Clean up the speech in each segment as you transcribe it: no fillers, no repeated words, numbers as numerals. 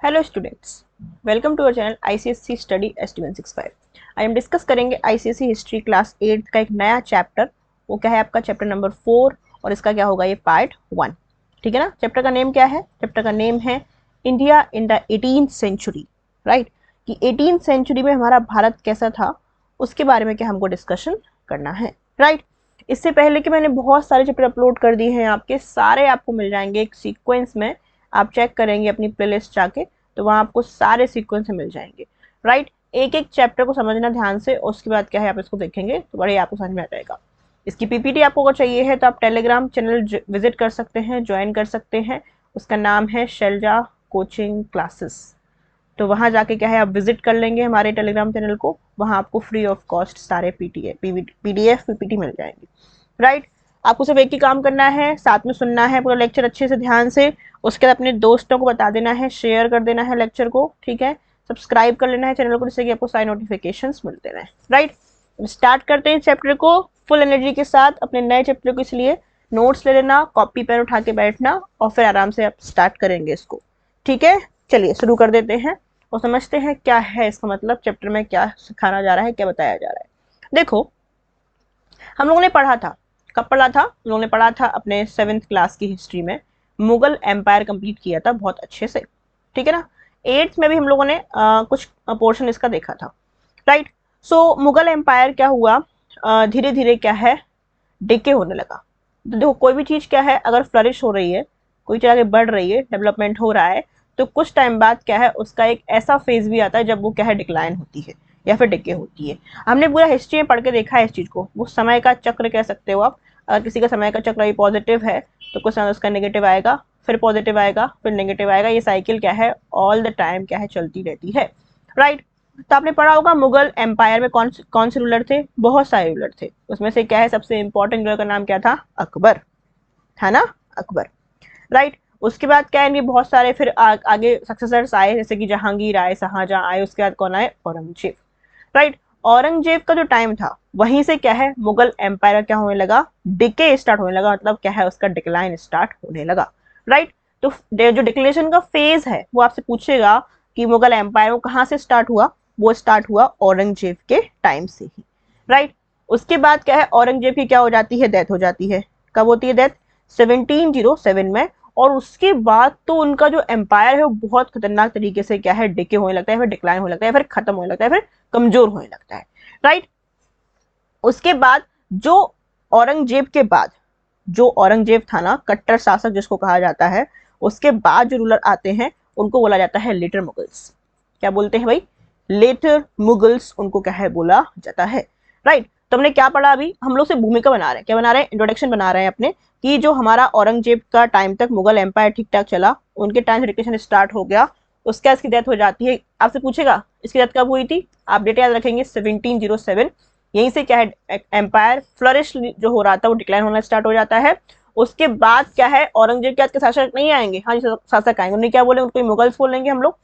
Hello students, welcome to our channel ICSC study S2165। आज हम discuss करेंगे ICSC history class 8 का एक नया चैप्टर। वो क्या है आपका चैप्टर नंबर 4 और इसका क्या होगा ये पार्ट 1। ठीक है ना। चैप्टर का नेम क्या है? चैप्टर का नेम है India in the 18th century. Right, कि 18th सेंचुरी में हमारा भारत कैसा था उसके बारे में क्या हमको डिस्कशन करना है। राइट, इससे पहले कि मैंने बहुत सारे चैप्टर अपलोड कर दिए हैं, आपके सारे आपको मिल जाएंगे एक सीक्वेंस में। आप चेक करेंगे अपनी प्लेलिस्ट जाके तो वहाँ आपको सारे सीक्वेंस से मिल जाएंगे। राइट, एक एक चैप्टर को समझना ध्यान से, और उसके बाद क्या है आप इसको देखेंगे तो बड़े आपको समझ में आ जाएगा। इसकी पीपीटी आपको अगर चाहिए है तो आप टेलीग्राम चैनल विजिट कर सकते हैं, ज्वाइन कर सकते हैं। उसका नाम है शैलजा कोचिंग क्लासेस। तो वहाँ जाके क्या है आप विजिट कर लेंगे हमारे टेलीग्राम चैनल को, वहाँ आपको फ्री ऑफ कॉस्ट सारे पीडीएफ पीपीटी मिल जाएंगे। राइट, आपको सिर्फ एक ही काम करना है, साथ में सुनना है पूरा लेक्चर अच्छे से ध्यान से। उसके बाद अपने दोस्तों को बता देना है, शेयर कर देना है लेक्चर को। ठीक है, सब्सक्राइब कर लेना है चैनल को जिससे कि आपको सारे नोटिफिकेशंस मिलते रहे। राइट, स्टार्ट करते हैं चैप्टर को फुल एनर्जी के साथ अपने नए चैप्टर को। इसलिए नोट्स ले लेना, कॉपी पेन उठा के बैठना और फिर आराम से आप स्टार्ट करेंगे इसको। ठीक है, चलिए शुरू कर देते हैं और समझते हैं क्या है इसका मतलब, चैप्टर में क्या सिखाना जा रहा है, क्या बताया जा रहा है। देखो, हम लोगों ने पढ़ा था, कब पढ़ा था? हम लोगों ने पढ़ा था अपने 7th क्लास की हिस्ट्री में। मुगल एम्पायर कंप्लीट किया था बहुत अच्छे से। ठीक है ना। 8th में भी हम लोगों ने कुछ पोर्शन इसका देखा था। राइट, सो मुगल एम्पायर क्या हुआ, धीरे धीरे क्या है डिके होने लगा। तो देखो, कोई भी चीज क्या है अगर फ्लरिश हो रही है, कोई चीज आगे बढ़ रही है, डेवलपमेंट हो रहा है, तो कुछ टाइम बाद क्या है उसका एक ऐसा फेज भी आता है जब वो क्या है डिक्लाइन होती है या फिर डिके होती है। हमने पूरा हिस्ट्री में पढ़ के देखा है इस चीज को, वो समय का चक्र कह सकते हो आप। अगर किसी का समय का चक्र पॉजिटिव है तो कुछ समय उसका नेगेटिव आएगा, फिर पॉजिटिव आएगा, फिर नेगेटिव आएगा। ये साइकिल क्या है ऑल द टाइम क्या है चलती रहती है। राइट, तो आपने पढ़ा होगा मुगल एम्पायर में कौन कौन से रूलर थे? बहुत सारे रूलर थे। उसमें से क्या है सबसे इंपॉर्टेंट रूलर का नाम क्या था? अकबर, है ना, अकबर। राइट, उसके बाद क्या है इनके बहुत सारे फिर आगे सक्सेसर्स आए, जैसे कि जहांगीर आए, शाहजहां आए, उसके बाद कौन आए? औरंगजेब। राइट, औरंगजेब का जो टाइम था वहीं से क्या है मुगल एम्पायर क्या होने लगा, डिके स्टार्ट होने लगा, मतलब क्या है उसका डिक्लाइन स्टार्ट होने लगा। राइट, तो जो डिक्लेरेशन का फेज है वो आपसे पूछेगा कि मुगल एम्पायर वो कहाँ से स्टार्ट हुआ, वो स्टार्ट हुआ औरंगजेब के टाइम से ही। राइट, उसके बाद क्या है औरंगजेब की क्या हो जाती है? डेथ हो जाती है। कब होती है डेथ? 1707 में। और उसके बाद तो उनका जो एम्पायर है वो बहुत खतरनाक तरीके से क्या है डिके होने लगता है, फिर डिक्लाइन होने लगता है, फिर खत्म होने लगता है, फिर कमजोर होने लगता है। राइट, उसके बाद जो औरंगजेब के बाद जो औरंगजेब था ना, कट्टर शासक जिसको कहा जाता है, उसके बाद जो रूलर आते हैं उनको बोला जाता है लेटर मुगल्स। क्या बोलते हैं भाई? लेटर मुगल्स उनको क्या है बोला जाता है। राइट, तो हमने क्या पढ़ा? अभी हम लोग से भूमिका बना रहे हैं, क्या बना रहे हैं? इंट्रोडक्शन बना रहे हैं अपने, कि जो हमारा औरंगजेब का टाइम तक मुगल एम्पायर ठीक ठाक चला, उनके टाइम से डिक्टेशन स्टार्ट हो गया, उसके बाद इसकी डेथ हो जाती है। आपसे पूछेगा इसकी डेथ कब हुई थी, आप डेट याद रखेंगे 1707। यहीं से क्या है एम्पायर फ्लरिश जो हो रहा था वो डिक्लाइन होना स्टार्ट हो जाता है। उसके बाद क्या है औरंगजेब के बाद के शासक नहीं आएंगे, हाँ जी शासक आएंगे, उन्हें क्या बोलेंगे? उनको मुगल्स बोलेंगे हम लोग।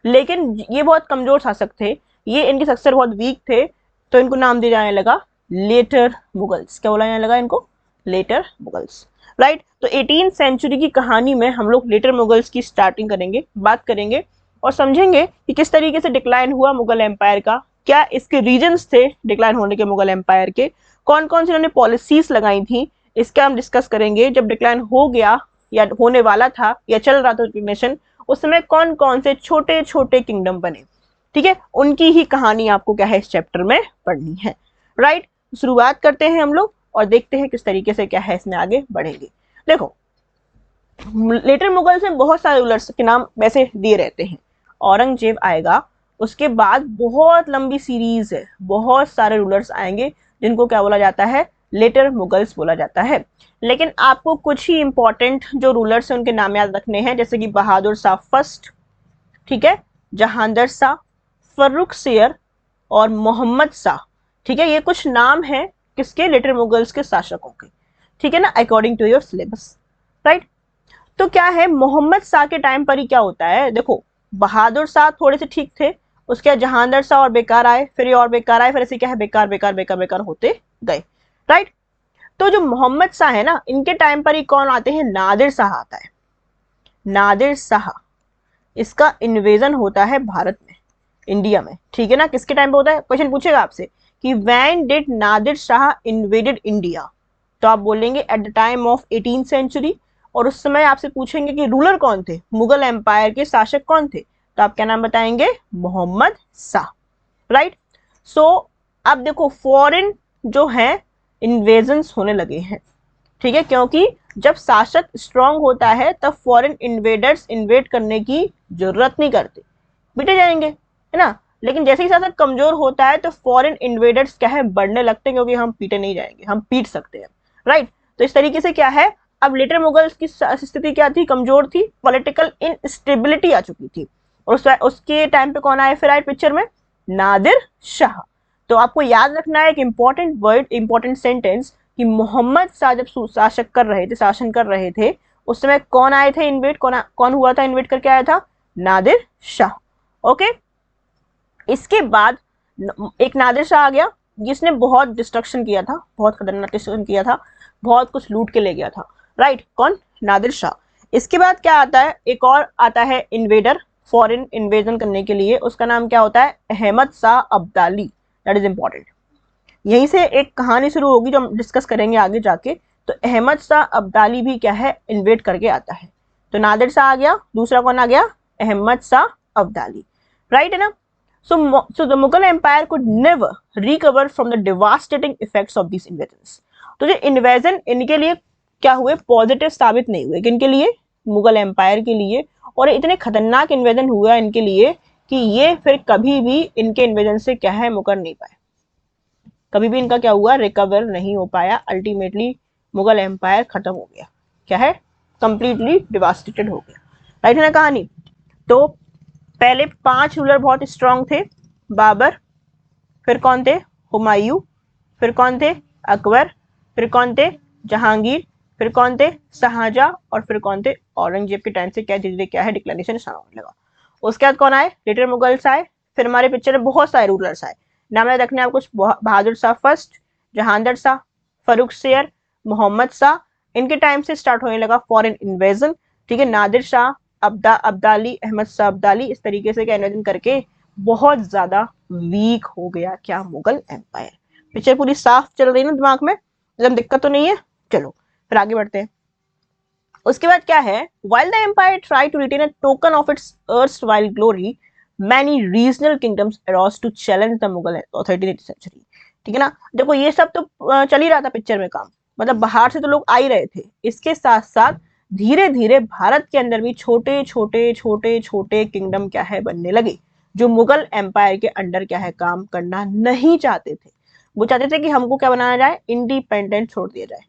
लेकिन ये बहुत कमजोर शासक थे, ये इनके सक्सेसर बहुत वीक थे, तो इनको नाम दिया जाने लगा लेटर मुगल्स। क्या बोला जाने लगा इनको? Letter Mughals. राइट, तो 18th सेंचुरी की कहानी में हम लोग लेटर मुगल्स की स्टार्टिंग करेंगे, बात करेंगे और समझेंगे कि किस तरीके से डिक्लाइन हुआ मुगल एम्पायर का, क्या इसके रीजंस थे डिक्लाइन होने के मुगल एम्पायर के, कौन कौन सी उन्होंने पॉलिसीज लगाई थी, इसका हम डिस्कस करेंगे। जब डिक्लाइन हो गया या होने वाला था या चल रहा था नेशन, उस समय कौन कौन से छोटे छोटे किंगडम बने, ठीक है, उनकी ही कहानी आपको क्या है इस चैप्टर में पढ़नी है। राइट, शुरुआत करते हैं हम लोग और देखते हैं किस तरीके से क्या है इसमें आगे बढ़ेंगे। देखो, लेटर मुगल्स में बहुत सारे रूलर्स के नाम वैसे दिए रहते हैं। औरंगजेब आएगा, उसके बाद बहुत लंबी सीरीज है, बहुत सारे रूलर्स आएंगे जिनको क्या बोला जाता है? लेटर मुगल्स बोला जाता है। लेकिन आपको कुछ ही इंपॉर्टेंट जो रूलर्स हैं उनके नाम याद रखने हैं, जैसे कि बहादुर शाह फर्स्ट, ठीक है, जहांदर शाह, फर्रुख शेयर और मोहम्मद शाह। ठीक है, ये कुछ नाम है किसके? लेटर मुगल्स के शासकों के। ठीक है ना, according to your syllabus. Right, तो क्या है मोहम्मद शाह के टाइम पर ही क्या होता है? देखो, बहादुर शाह थोड़े से ठीक थे, उसके बाद जहांदर शाह और बेकार आए, फिर ये और बेकार आए, फिर ऐसे क्या है बेकार बेकार बेकार बेकार होते गए। राइट, तो जो मोहम्मद शाह है ना, इनके टाइम पर ही कौन आते हैं? नादिर शाह आता है। नादिर शाह, इसका इन्वेजन होता है भारत में, इंडिया में, ठीक है ना। किसके टाइम पे होता है, क्वेश्चन पूछेगा आपसे कि when did Nadir Shah invaded India, तो आप बोलेंगे at the time of 18th century. और उस समय आपसे पूछेंगे कि रूलर कौन थे, मुगल एम्पायर के शासक कौन थे, तो आप क्या नाम बताएंगे, मोहम्मद शाह, राइट। सो अब देखो फॉरेन जो है इन्वेजन्स होने लगे हैं, ठीक है, क्योंकि जब शासक स्ट्रांग होता है तब फॉरेन इन्वेडर्स इन्वेड करने की जरूरत नहीं करते, बीटे जाएंगे, है ना। लेकिन जैसे ही शासक कमजोर होता है तो फॉरेन इन्वेडर्स क्या है, बढ़ने लगते हैं, क्योंकि हम पीटे नहीं जाएंगे, हम पीट सकते हैं, राइट। तो इस तरीके से क्या है, अब लेटर मुगल्स की स्थिति क्या थी, कमजोर थी, पॉलिटिकल इनस्टेबिलिटी आ चुकी थी। और उसके टाइम पे कौन आए फिर आए पिक्चर में, नादिर शाह। तो आपको याद रखना है एक इंपॉर्टेंट वर्ड, इंपॉर्टेंट सेंटेंस, कि मोहम्मद शाह जब शासन कर रहे थे, उस समय कौन आए थे इन्वेट, कौन हुआ था इन्वेट करके आया था, नादिर शाह। ओके, इसके बाद एक नादिर शाह आ गया जिसने बहुत डिस्ट्रक्शन किया था, बहुत खतरनाक डिस्ट्रक्शन किया था, बहुत कुछ लूट के ले गया था, राइट, कौन, नादिर शाह। इसके बाद क्या आता है, एक और आता है इन्वेडर फॉरेन इन्वेजन करने के लिए, उसका नाम क्या होता है, Ahmad Shah Abdali, that is important. यहीं से एक कहानी शुरू होगी जो हम डिस्कस करेंगे आगे जाके। तो अहमद शाह अब्दाली भी क्या है, इन्वेड करके आता है। तो नादिर शाह आ गया, दूसरा कौन आ गया, अहमद शाह अब्दाली, राइट है ना। So the Mughal Empire could never recover from the devastating effects of these invasions. तो ये इन्वेजन इनके लिए क्या हुए, पॉजिटिव साबित नहीं हुए, किनके लिए, मुगल एम्पायर के लिए। और इतने खतरनाक इन्वेजन हुआ इनके लिए कि ये फिर कभी भी इनके इन्वेजन से क्या है, मुकर नहीं पाए, कभी भी इनका क्या हुआ, रिकवर नहीं हो पाया। अल्टीमेटली मुगल एम्पायर खत्म हो गया, क्या है, कंप्लीटली डिवास्टेटेड हो गया, राइट है ना कहानी। तो पहले 5 रूलर बहुत स्ट्रांग थे, बाबर, फिर कौन थे, हुमायूं, फिर कौन थे, अकबर, फिर कौन थे, जहांगीर, फिर कौन थे, शाहजहां, और फिर कौन थे, औरंगजेब के टाइम से क्या धीरे धीरे क्या है, डिक्लाइनेशन स्टार्ट होने लगा। उसके बाद कौन आए, लेटर मुगल्स आए। फिर हमारे पिक्चर में बहुत सारे रूलर्स आए, नाम याद रखने आप कुछ, बहादुर शाह फर्स्ट, जहांगीर शाह, फरुख शेर, मोहम्मद शाह। इनके टाइम से स्टार्ट होने लगा फॉरेन इन्वेजन, ठीक है। नादिर शाह, अब्दाली, अहमद शाह अब्दाली, इस तरीके से क्या इन्वेजन करके बहुत ज्यादा वीक हो गया क्या, मुगल एम्पायर। पिक्चर पूरी साफ चल रही है ना दिमाग में, एकदम दिक्कत तो नहीं है। चलो फिर आगे बढ़ते हैं। उसके बाद क्या है, while the empire tried to retain a token of its erstwhile glory, many regional kingdoms arose to challenge the Mughal authority in the 18th century। ठीक है ना। देखो ये सब तो चल ही रहा था पिक्चर में काम, मतलब बाहर से तो लोग आ ही रहे थे, इसके साथ साथ धीरे धीरे भारत के अंदर भी छोटे छोटे छोटे छोटे किंगडम क्या है, बनने लगे, जो मुगल एम्पायर के अंडर क्या है, काम करना नहीं चाहते थे। वो चाहते थे कि हमको क्या बनाया जाए, इंडिपेंडेंट छोड़ दिया जाए,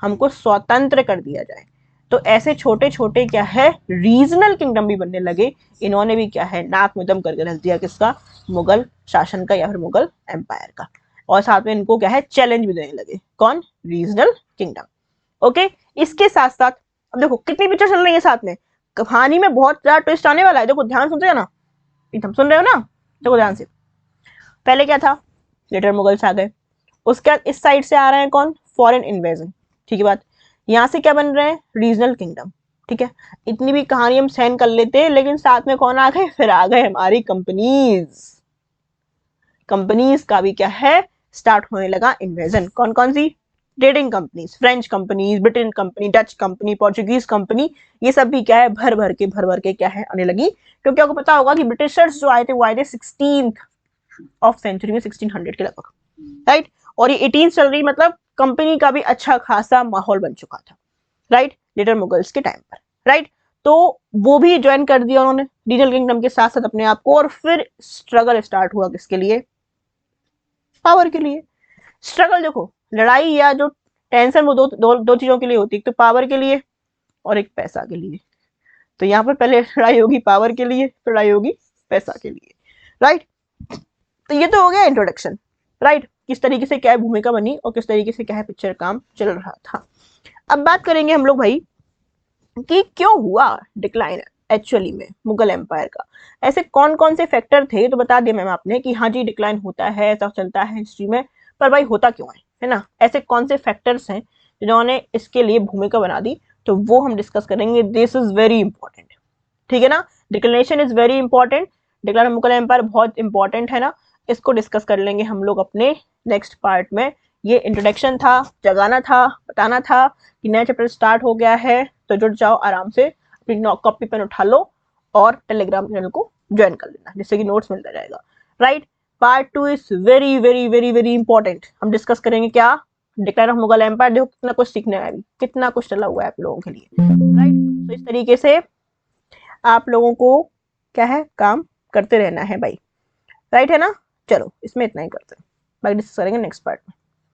हमको स्वतंत्र कर दिया जाए। तो ऐसे छोटे छोटे क्या है, रीजनल किंगडम भी बनने लगे। इन्होंने भी क्या है, नाक में दम करके रख दिया, किसका, मुगल शासन का या फिर मुगल एम्पायर का। और साथ में इनको क्या है, चैलेंज भी देने लगे, कौन, रीजनल किंगडम। ओके, इसके साथ साथ अब देखो कितनी पिक्चर चल रही है साथ में, कहानी में बहुत ज्यादा ट्विस्ट आने वाला है। देखो ध्यान सुनते हो ना, एकदम सुन रहे हो ना, देखो ध्यान से। पहले क्या था, लेटर मुगल्स आ गए, उसके बाद इस साइड से आ रहे हैं कौन, फॉरेन इन्वेजन, ठीक है बात। यहाँ से क्या बन रहे हैं, रीजनल किंगडम, ठीक है। इतनी भी कहानी हम सहन कर लेते हैं, लेकिन साथ में कौन आ गए, फिर आ गए हमारी कंपनीज। कंपनीज का भी क्या है, स्टार्ट होने लगा इन्वेजन। कौन कौन सी, trading companies, French companies, Britain company, Dutch company, Portuguese company, ये सब भी क्या है, भर भर के क्या है, आने लगी। क्योंकि आपको पता होगा कि ब्रिटिशर्स जो आए थे वो आए थे 16th ऑफ सेंचुरी में, 1600 के लगभग, राइट। और ये 18 चल रही, मतलब कंपनी का भी अच्छा खासा माहौल बन चुका था, राइट, लेटर मुगल्स के टाइम पर, राइट। तो वो भी ज्वाइन कर दिया उन्होंने रीजनल किंगडम के साथ साथ अपने आप को। और फिर स्ट्रगल स्टार्ट हुआ, किसके लिए, पावर के लिए। स्ट्रगल देखो, लड़ाई या जो टेंशन वो दो चीजों के लिए होती है, एक तो पावर के लिए और एक पैसा के लिए। तो यहाँ पर पहले लड़ाई होगी पावर के लिए, फिर लड़ाई होगी पैसा के लिए, राइट। तो ये तो हो गया इंट्रोडक्शन, राइट, किस तरीके से क्या है भूमिका बनी और किस तरीके से क्या है पिक्चर काम चल रहा था। अब बात करेंगे हम लोग भाई कि क्यों हुआ डिक्लाइन एक्चुअली में मुगल एम्पायर का। ऐसे कौन कौन से फैक्टर थे, तो बता दिया मैम आपने कि हाँ जी डिक्लाइन होता है, ऐसा चलता है हिस्ट्री में, पर भाई होता क्यों है ना। ऐसे कौन से फैक्टर्स हैं जिन्होंने इसके लिए भूमिका बना दी, तो वो हम डिस्कस करेंगे। दिस इज वेरी इंपॉर्टेंट, ठीक है ना। Declaration is very important, declaration of Mughal empire बहुत इंपॉर्टेंट है ना, इसको डिस्कस कर लेंगे हम लोग अपने नेक्स्ट पार्ट में। ये इंट्रोडक्शन था, जगाना था, बताना था कि नया चैप्टर स्टार्ट हो गया है, तो जुड़ जाओ आराम से, अपनी कॉपी पेन उठा लो और टेलीग्राम चैनल को ज्वाइन कर लेना, जिससे कि नोट्स मिलता रहेगा, right. Part 2 is very very very very important. हम डिस्कस करेंगे क्या, डिक्लेयर ऑफ मुगल एम्पायर। देखो कितना कुछ सीखना है, अभी कितना कुछ चला हुआ है आप लोगों के लिए, राइट। तो इस तरीके से आप लोगों को क्या है, काम करते रहना है भाई, राइट है ना। चलो इसमें इतना ही करते हैं, बाकी डिस्कस करेंगे नेक्स्ट पार्ट में।